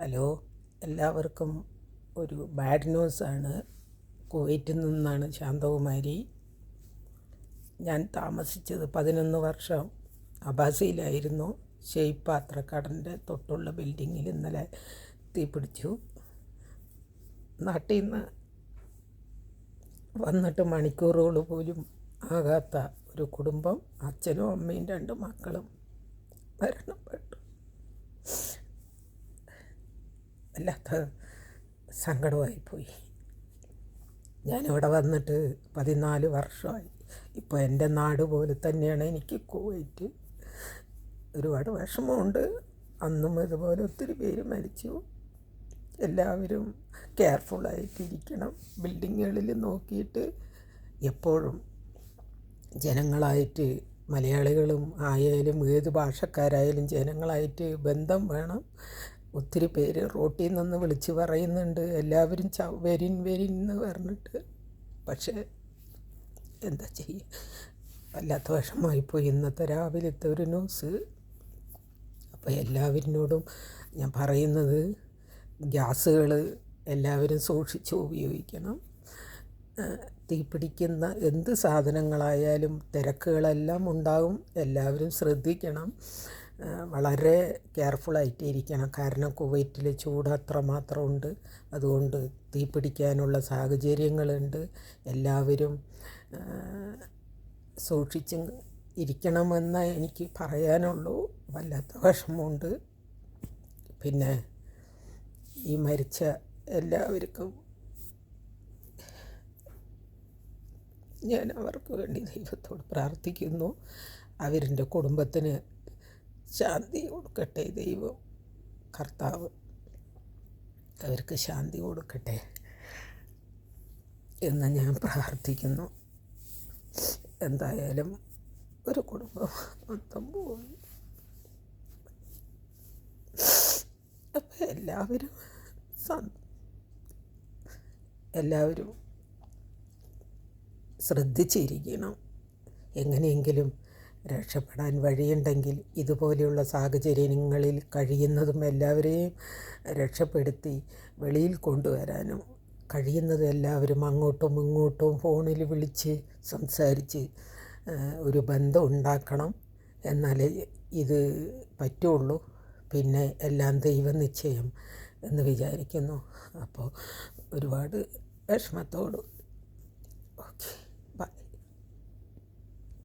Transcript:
Hello, എല്ലാവർക്കും ഒരു bad ന്യൂസാണ്. കുവൈറ്റിൽ നിന്നാണ് ശാന്തകുമാരി. ഞാൻ താമസിച്ചത് 11 വർഷം അബാസിയിലായിരുന്നു. ഷെയ്ഖ് പാത്രക്കടൻ്റെ തൊട്ടുള്ള ബിൽഡിങ്ങിൽ ഇന്നലെ തീപിടിച്ചു. നാട്ടിൽ നിന്ന് വന്നിട്ട് മണിക്കൂറുകൾ പോലും ആകാത്ത ഒരു കുടുംബം, അച്ഛനും അമ്മയും 2 മക്കളും മരണപ്പെട്ടു. വല്ലാത്ത സങ്കടമായിപ്പോയി. ഞാനിവിടെ വന്നിട്ട് 14 വർഷമായി. ഇപ്പോൾ എൻ്റെ നാട് പോലെ തന്നെയാണ് എനിക്ക് കുവൈറ്റ്. ഒരുപാട് വിഷമമുണ്ട്. അന്നും ഇതുപോലെ ഒത്തിരി പേര് മരിച്ചു. എല്ലാവരും കെയർഫുള്ളായിട്ടിരിക്കണം. ബിൽഡിങ്ങുകളിൽ നോക്കിയിട്ട് എപ്പോഴും ജനങ്ങളായിട്ട്, മലയാളികളും ആയാലും ഏത് ഭാഷക്കാരായാലും ജനങ്ങളായിട്ട് ബന്ധം വേണം. ഒത്തിരി പേര് റോട്ടിൽ നിന്ന് വിളിച്ച് പറയുന്നുണ്ട്, എല്ലാവരും വരിൻ എന്ന് പറഞ്ഞിട്ട്. പക്ഷേ എന്താ ചെയ്യുക, വല്ലാത്ത വിഷമമായിപ്പോയി ഇന്നത്തെ രാവിലത്തെ ഒരു ന്യൂസ്. അപ്പോൾ എല്ലാവരിനോടും ഞാൻ പറയുന്നത്, ഗ്യാസുകൾ എല്ലാവരും സൂക്ഷിച്ച് ഉപയോഗിക്കണം. തീപിടിക്കുന്ന എന്ത് സാധനങ്ങളായാലും തിരക്കുകളെല്ലാം ഉണ്ടാകും. എല്ലാവരും ശ്രദ്ധിക്കണം. വളരെ കെയർഫുള്ളായിട്ട് ഇരിക്കണം. കാരണം കുവൈറ്റിൽ ചൂട് അത്രമാത്രം ഉണ്ട്. അതുകൊണ്ട് തീപിടിക്കാനുള്ള സാഹചര്യങ്ങളുണ്ട്. എല്ലാവരും സൂക്ഷിച്ച് ഇരിക്കണമെന്ന് എനിക്ക് പറയാനുള്ളൂ. വല്ലാത്ത വിഷമമുണ്ട്. പിന്നെ ഈ മരിച്ച എല്ലാവർക്കും ഞാൻ അവർക്ക് വേണ്ടി ദൈവത്തോട് പ്രാർത്ഥിക്കുന്നു. അവരുടെ കുടുംബത്തിന് ശാന്തി കൊടുക്കട്ടെ ദൈവം, കർത്താവ് അവർക്ക് ശാന്തി കൊടുക്കട്ടെ എന്ന് ഞാൻ പ്രാർത്ഥിക്കുന്നു. എന്തായാലും ഒരു കുടുംബം മൊത്തം പോയി. അപ്പം എല്ലാവരും ശ്രദ്ധിച്ചിരിക്കണം. എങ്ങനെയെങ്കിലും രക്ഷപ്പെടാൻ വഴിയുണ്ടെങ്കിൽ ഇതുപോലെയുള്ള സാഹചര്യങ്ങളിൽ കഴിയുന്നതും എല്ലാവരെയും രക്ഷപ്പെടുത്തി വെളിയിൽ കൊണ്ടുവരാനും കഴിയുന്നതും എല്ലാവരും അങ്ങോട്ടും ഇങ്ങോട്ടും ഫോണിൽ വിളിച്ച് സംസാരിച്ച് ഒരു ബന്ധം ഉണ്ടാക്കണം. എന്നാലേ ഇത് പറ്റുള്ളൂ. പിന്നെ എല്ലാം ദൈവനിശ്ചയം എന്ന് വിചാരിക്കുന്നു. അപ്പോൾ ഒരുപാട് വിഷമത്തോട്